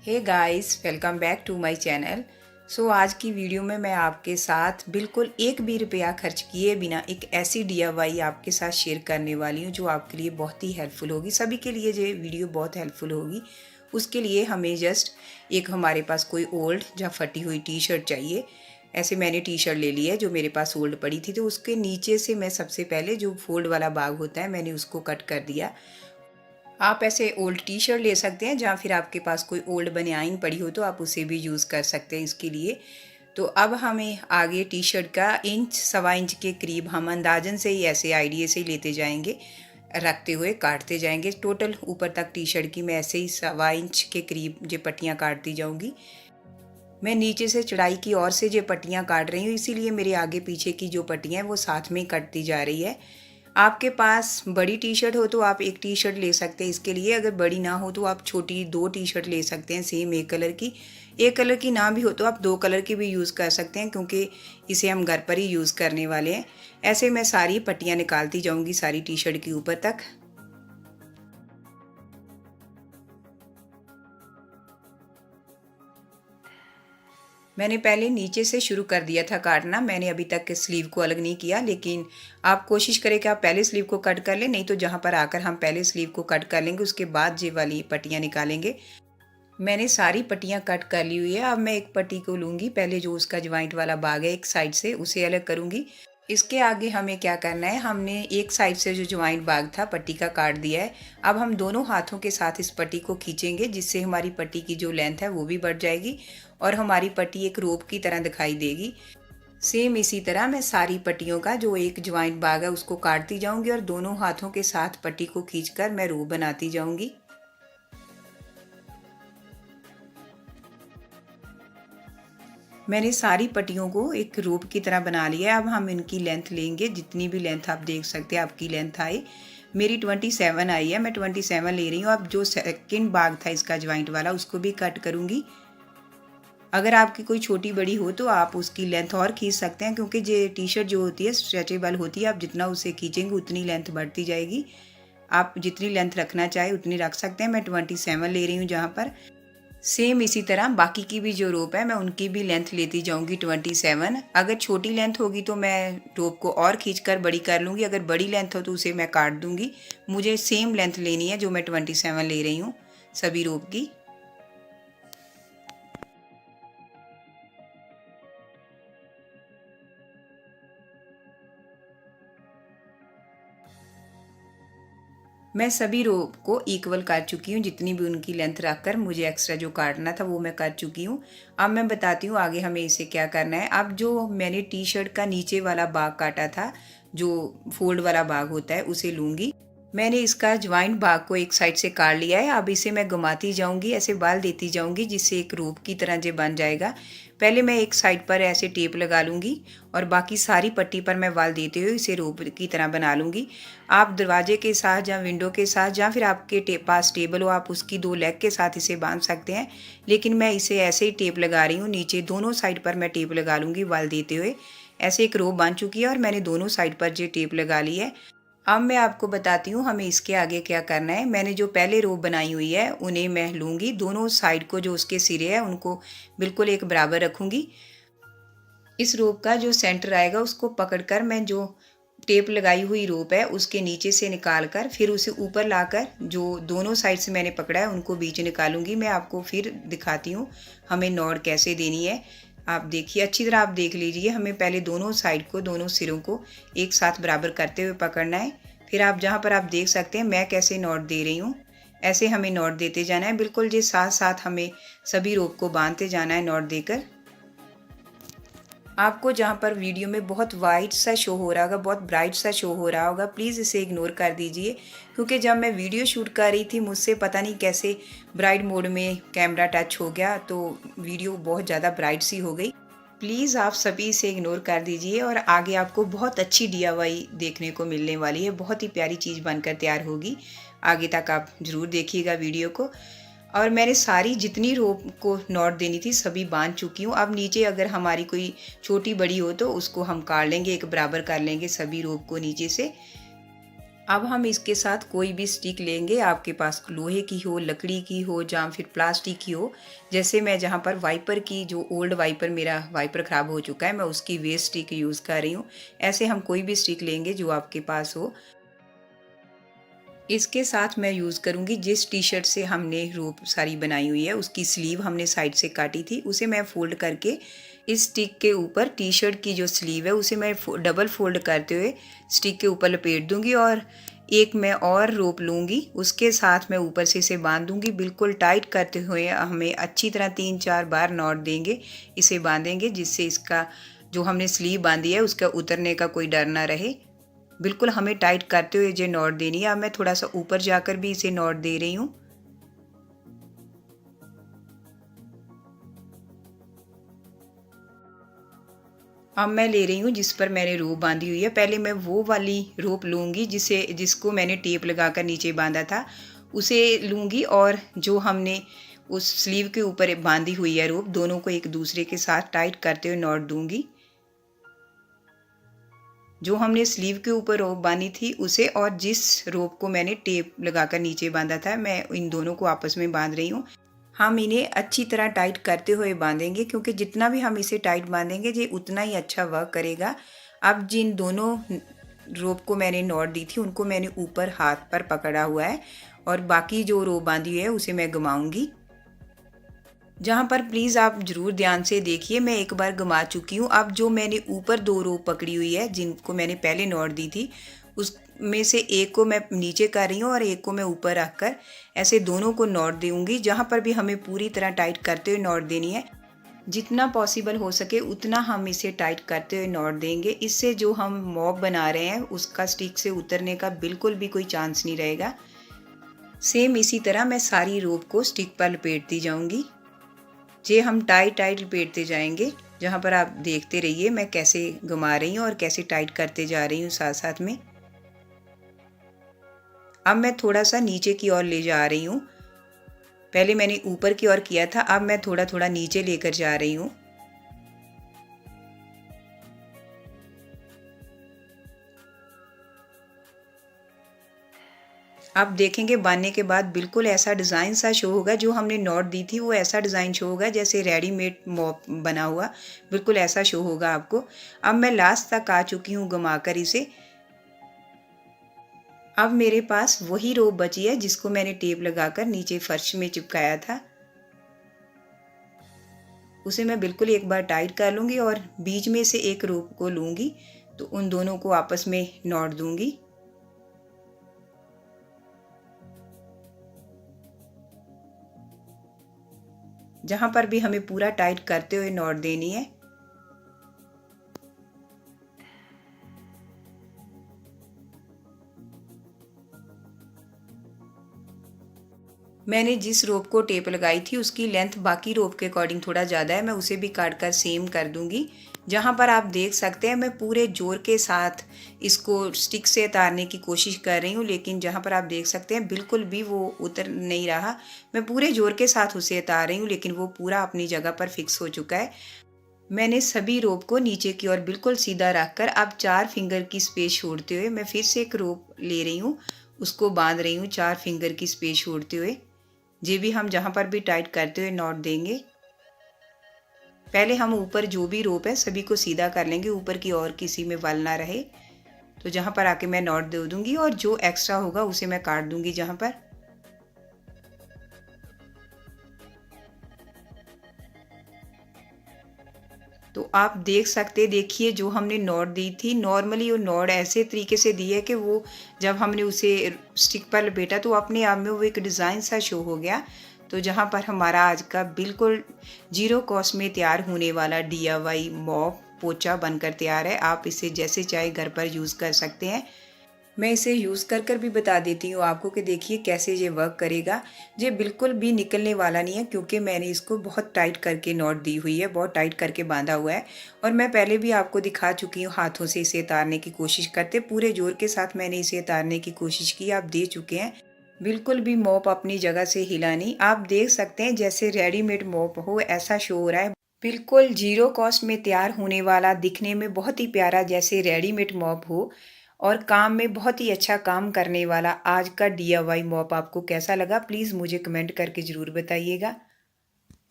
Hey guys, welcome back to my channel. आज की video में मैं आपके साथ बिल्कुल एक भी रुपया खर्च किए बिना एक ऐसी डीआईवाई आपके साथ शेयर करने वाली हूँ जो आपके लिए बहुत ही हेल्पफुल होगी। सभी के लिए ये वीडियो बहुत हेल्पफुल होगी। उसके लिए हमें जस्ट एक हमारे पास कोई ओल्ड या फटी हुई टी शर्ट चाहिए। ऐसे मैंने टी शर्ट ले ली है जो मेरे पास ओल्ड पड़ी थी, तो उसके नीचे से मैं सबसे पहले जो फोल्ड वाला भाग होता है मैंने उसको कट कर दिया। आप ऐसे ओल्ड टी शर्ट ले सकते हैं, या फिर आपके पास कोई ओल्ड बनियाइन पड़ी हो तो आप उसे भी यूज़ कर सकते हैं इसके लिए। तो अब हमें आगे टी शर्ट का इंच सवा इंच के करीब हम अंदाजन से ही ऐसे आइडिया से ही लेते जाएंगे, रखते हुए काटते जाएंगे। टोटल ऊपर तक टी शर्ट की मैं ऐसे ही सवा इंच के करीब जो पट्टियाँ काटती जाऊँगी। मैं नीचे से चढ़ाई की ओर से जो पट्टियाँ काट रही हूँ, इसीलिए मेरे आगे पीछे की जो पट्टियाँ हैं वो साथ में कटती जा रही है। आपके पास बड़ी टी शर्ट हो तो आप एक टी शर्ट ले सकते हैं इसके लिए। अगर बड़ी ना हो तो आप छोटी दो टी शर्ट ले सकते हैं सेम एक कलर की। एक कलर की ना भी हो तो आप दो कलर की भी यूज़ कर सकते हैं, क्योंकि इसे हम घर पर ही यूज़ करने वाले हैं। ऐसे मैं सारी पट्टियाँ निकालती जाऊँगी सारी टी शर्ट के ऊपर तक। मैंने पहले नीचे से शुरू कर दिया था काटना, मैंने अभी तक स्लीव को अलग नहीं किया, लेकिन आप कोशिश करें कि आप पहले स्लीव को कट कर लें, नहीं तो जहाँ पर आकर हम पहले स्लीव को कट कर लेंगे उसके बाद ये वाली पट्टियाँ निकालेंगे। मैंने सारी पट्टियाँ कट कर ली हुई है। अब मैं एक पट्टी को लूँगी, पहले जो उसका ज्वाइंट वाला भाग है एक साइड से उसे अलग करूँगी। इसके आगे हमें क्या करना है, हमने एक साइड से जो ज्वाइंट भाग था पट्टी का काट दिया है। अब हम दोनों हाथों के साथ इस पट्टी को खींचेंगे, जिससे हमारी पट्टी की जो लेंथ है वो भी बढ़ जाएगी और हमारी पट्टी एक रोप की तरह दिखाई देगी। सेम इसी तरह मैं सारी पट्टियों का जो एक ज्वाइंट भाग है उसको काटती जाऊंगी और दोनों हाथों के साथ पट्टी को खींचकर मैं रोप बनाती जाऊंगी। मैंने सारी पट्टियों को एक रोप की तरह बना लिया है। अब हम इनकी लेंथ लेंगे, जितनी भी लेंथ आप देख सकते हैं आपकी लेंथ आए। मेरी 27 आई है, मैं 27 ले रही हूँ। अब जो सेकंड भाग था इसका ज्वाइंट वाला उसको भी कट करूँगी। अगर आपकी कोई छोटी बड़ी हो तो आप उसकी लेंथ और खींच सकते हैं, क्योंकि ये टी शर्ट जो होती है स्ट्रेचेबल होती है। आप जितना उसे खींचेंगे उतनी लेंथ बढ़ती जाएगी। आप जितनी लेंथ रखना चाहे उतनी रख सकते हैं। मैं 27 ले रही हूँ जहाँ पर। सेम इसी तरह बाकी की भी जो रोप है मैं उनकी भी लेंथ लेती जाऊंगी 27। अगर छोटी लेंथ होगी तो मैं रोप को और खींचकर बड़ी कर लूँगी, अगर बड़ी लेंथ हो तो उसे मैं काट दूँगी। मुझे सेम लेंथ लेनी है जो मैं 27 ले रही हूँ सभी रोप की। मैं सभी रो को इक्वल कर चुकी हूँ, जितनी भी उनकी लेंथ रखकर मुझे एक्स्ट्रा जो काटना था वो मैं कर चुकी हूँ। अब मैं बताती हूँ आगे हमें इसे क्या करना है। अब जो मैंने टी शर्ट का नीचे वाला भाग काटा था, जो फोल्ड वाला भाग होता है, उसे लूँगी। मैंने इसका ज्वाइंट भाग को एक साइड से काट लिया है। अब इसे मैं घुमाती जाऊंगी, ऐसे बाल देती जाऊंगी, जिससे एक रूप की तरह जो बन जाएगा। पहले मैं एक साइड पर ऐसे टेप लगा लूँगी और बाकी सारी पट्टी पर मैं बाल देते हुए इसे रूप की तरह बना लूँगी। आप दरवाजे के साथ या विंडो के साथ या फिर आपके पास टेबल हो आप उसकी दो लेग के साथ इसे बांध सकते हैं, लेकिन मैं इसे ऐसे ही टेप लगा रही हूँ। नीचे दोनों साइड पर मैं टेप लगा लूँगी बाल देते हुए। ऐसे एक रोप बन चुकी है और मैंने दोनों साइड पर जो टेप लगा ली है। अब मैं आपको बताती हूँ हमें इसके आगे क्या करना है। मैंने जो पहले रोप बनाई हुई है उन्हें मैं लूँगी, दोनों साइड को जो उसके सिरे हैं उनको बिल्कुल एक बराबर रखूँगी। इस रोप का जो सेंटर आएगा उसको पकड़कर मैं जो टेप लगाई हुई रोप है उसके नीचे से निकाल कर फिर उसे ऊपर लाकर जो दोनों साइड से मैंने पकड़ा है उनको बीच निकालूंगी। मैं आपको फिर दिखाती हूँ हमें नॉड कैसे देनी है। आप देखिए, अच्छी तरह आप देख लीजिए। हमें पहले दोनों साइड को, दोनों सिरों को एक साथ बराबर करते हुए पकड़ना है। फिर आप जहाँ पर आप देख सकते हैं मैं कैसे नॉट दे रही हूँ, ऐसे हमें नॉट देते जाना है। बिल्कुल जी साथ साथ हमें सभी रोप को बांधते जाना है नॉट देकर। आपको जहाँ पर वीडियो में बहुत वाइट सा शो हो रहा होगा, बहुत ब्राइट सा शो हो रहा होगा, प्लीज़ इसे इग्नोर कर दीजिए, क्योंकि जब मैं वीडियो शूट कर रही थी मुझसे पता नहीं कैसे ब्राइट मोड में कैमरा टच हो गया, तो वीडियो बहुत ज़्यादा ब्राइट सी हो गई। प्लीज़ आप सभी इसे इग्नोर कर दीजिए और आगे आपको बहुत अच्छी डीआईवाई देखने को मिलने वाली है। बहुत ही प्यारी चीज़ बनकर तैयार होगी। आगे तक आप ज़रूर देखिएगा वीडियो को। और मैंने सारी जितनी रोप को नॉट देनी थी सभी बांध चुकी हूँ। अब नीचे अगर हमारी कोई छोटी बड़ी हो तो उसको हम काट लेंगे, एक बराबर कर लेंगे सभी रोप को नीचे से। अब हम इसके साथ कोई भी स्टिक लेंगे, आपके पास लोहे की हो, लकड़ी की हो या फिर प्लास्टिक की हो। जैसे मैं जहाँ पर वाइपर की, जो ओल्ड वाइपर, मेरा वाइपर ख़राब हो चुका है, मैं उसकी वेस्ट स्टिक यूज़ कर रही हूँ। ऐसे हम कोई भी स्टिक लेंगे जो आपके पास हो। इसके साथ मैं यूज़ करूँगी जिस टी शर्ट से हमने रोप सारी बनाई हुई है, उसकी स्लीव हमने साइड से काटी थी, उसे मैं फ़ोल्ड करके इस स्टिक के ऊपर, टी शर्ट की जो स्लीव है उसे मैं डबल फ़ोल्ड करते हुए स्टिक के ऊपर लपेट दूँगी और एक मैं और रोप लूँगी, उसके साथ मैं ऊपर से इसे बांध दूँगी। बिल्कुल टाइट करते हुए हमें अच्छी तरह 3-4 बार नॉट देंगे, इसे बांधेंगे, जिससे इसका जो हमने स्लीव बांधी है उसका उतरने का कोई डर ना रहे। बिल्कुल हमें टाइट करते हुए ये नॉट देनी है। अब मैं थोड़ा सा ऊपर जाकर भी इसे नॉट दे रही हूँ। अब मैं ले रही हूँ जिस पर मैंने रोप बांधी हुई है। पहले मैं वो वाली रोप लूँगी जिसको मैंने टेप लगाकर नीचे बांधा था, उसे लूँगी, और जो हमने उस स्लीव के ऊपर बांधी हुई है रोप, दोनों को एक दूसरे के साथ टाइट करते हुए नॉट दूँगी। जो हमने स्लीव के ऊपर रोप बांधी थी उसे, और जिस रोप को मैंने टेप लगाकर नीचे बांधा था, मैं इन दोनों को आपस में बांध रही हूँ। हम इन्हें अच्छी तरह टाइट करते हुए बांधेंगे, क्योंकि जितना भी हम इसे टाइट बांधेंगे ये उतना ही अच्छा वर्क करेगा। अब जिन दोनों रोप को मैंने नॉट दी थी उनको मैंने ऊपर हाथ पर पकड़ा हुआ है, और बाकी जो रोप बांधी हुई है उसे मैं घुमाऊंगी। जहाँ पर प्लीज़ आप ज़रूर ध्यान से देखिए, मैं एक बार घुमा चुकी हूँ। अब जो मैंने ऊपर 2 रोप पकड़ी हुई है जिनको मैंने पहले नॉट दी थी, उसमें से एक को मैं नीचे कर रही हूँ और एक को मैं ऊपर रखकर ऐसे दोनों को नॉट दूँगी। जहाँ पर भी हमें पूरी तरह टाइट करते हुए नॉट देनी है, जितना पॉसिबल हो सके उतना हम इसे टाइट करते हुए नॉट देंगे। इससे जो हम मॉप बना रहे हैं उसका स्टिक से उतरने का बिल्कुल भी कोई चांस नहीं रहेगा। सेम इसी तरह मैं सारी रोप को स्टिक पर लपेटती जाऊँगी। ये हम टाइट टाइट लपेटते जाएंगे। जहाँ पर आप देखते रहिए मैं कैसे घुमा रही हूँ और कैसे टाइट करते जा रही हूँ साथ साथ में। अब मैं थोड़ा सा नीचे की ओर ले जा रही हूँ। पहले मैंने ऊपर की ओर किया था, अब मैं थोड़ा थोड़ा नीचे लेकर जा रही हूँ। आप देखेंगे बांधने के बाद बिल्कुल ऐसा डिज़ाइन सा शो होगा। जो हमने नॉट दी थी वो ऐसा डिज़ाइन शो होगा जैसे रेडीमेड मॉप बना हुआ, बिल्कुल ऐसा शो होगा आपको। अब मैं लास्ट तक आ चुकी हूँ घुमाकर इसे। अब मेरे पास वही रोप बची है जिसको मैंने टेप लगाकर नीचे फर्श में चिपकाया था। उसे मैं बिल्कुल एक बार टाइट कर लूँगी और बीच में से एक रोप को लूँगी, तो उन दोनों को आपस में नॉट दूँगी। जहाँ पर भी हमें पूरा टाइट करते हुए नॉट देनी है। मैंने जिस रोप को टेप लगाई थी उसकी लेंथ बाकी रोप के अकॉर्डिंग थोड़ा ज़्यादा है, मैं उसे भी काट कर सेम कर दूंगी। जहाँ पर आप देख सकते हैं मैं पूरे जोर के साथ इसको स्टिक से उतारने की कोशिश कर रही हूँ, लेकिन जहाँ पर आप देख सकते हैं बिल्कुल भी वो उतर नहीं रहा। मैं पूरे जोर के साथ उसे उतार रही हूँ लेकिन वो पूरा अपनी जगह पर फिक्स हो चुका है। मैंने सभी रोप को नीचे की ओर बिल्कुल सीधा रखकर अब 4 फिंगर की स्पेस छोड़ते हुए मैं फिर से एक रोप ले रही हूँ, उसको बांध रही हूँ 4 फिंगर की स्पेस छोड़ते हुए। ये भी हम जहाँ पर भी टाइट करते हुए नॉट देंगे। पहले हम ऊपर जो भी रोप है सभी को सीधा कर लेंगे, ऊपर की और किसी में वल ना रहे। तो जहाँ पर आके मैं नॉट दे दूँगी और जो एक्स्ट्रा होगा उसे मैं काट दूँगी जहाँ पर। तो आप देख सकते, देखिए जो हमने नॉट दी थी, नॉर्मली वो नॉट ऐसे तरीके से दी है कि वो जब हमने उसे स्टिक पर लपेटा तो अपने आप में वो एक डिज़ाइन सा शो हो गया। तो जहाँ पर हमारा आज का बिल्कुल जीरो कॉस्ट में तैयार होने वाला DIY मॉप पोचा बनकर तैयार है। आप इसे जैसे चाहे घर पर यूज़ कर सकते हैं। मैं इसे यूज़ कर भी बता देती हूँ आपको कि देखिए कैसे ये वर्क करेगा। ये बिल्कुल भी निकलने वाला नहीं है, क्योंकि मैंने इसको बहुत टाइट करके नॉट दी हुई है, बहुत टाइट करके बांधा हुआ है। और मैं पहले भी आपको दिखा चुकी हूँ हाथों से इसे उतारने की कोशिश करते, पूरे जोर के साथ मैंने इसे उतारने की कोशिश की, आप दे चुके हैं। बिल्कुल भी मॉप अपनी जगह से हिला नहीं। आप देख सकते हैं जैसे रेडीमेड मॉप हो ऐसा शो हो रहा है। बिल्कुल जीरो कॉस्ट में तैयार होने वाला, दिखने में बहुत ही प्यारा जैसे रेडीमेड मॉप हो। और काम में बहुत ही अच्छा काम करने वाला आज का DIY मॉप आपको कैसा लगा प्लीज़ मुझे कमेंट करके ज़रूर बताइएगा।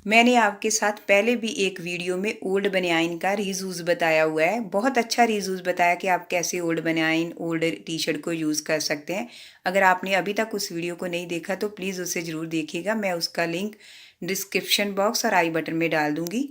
मैंने आपके साथ पहले भी एक वीडियो में ओल्ड बनियाइन का रीयूज़ बताया हुआ है। बहुत अच्छा रीयूज़ बताया कि आप कैसे ओल्ड बनियाइन ओल्ड टी शर्ट को यूज़ कर सकते हैं। अगर आपने अभी तक उस वीडियो को नहीं देखा तो प्लीज़ उसे ज़रूर देखिएगा। मैं उसका लिंक डिस्क्रिप्शन बॉक्स और आई बटन में डाल दूँगी।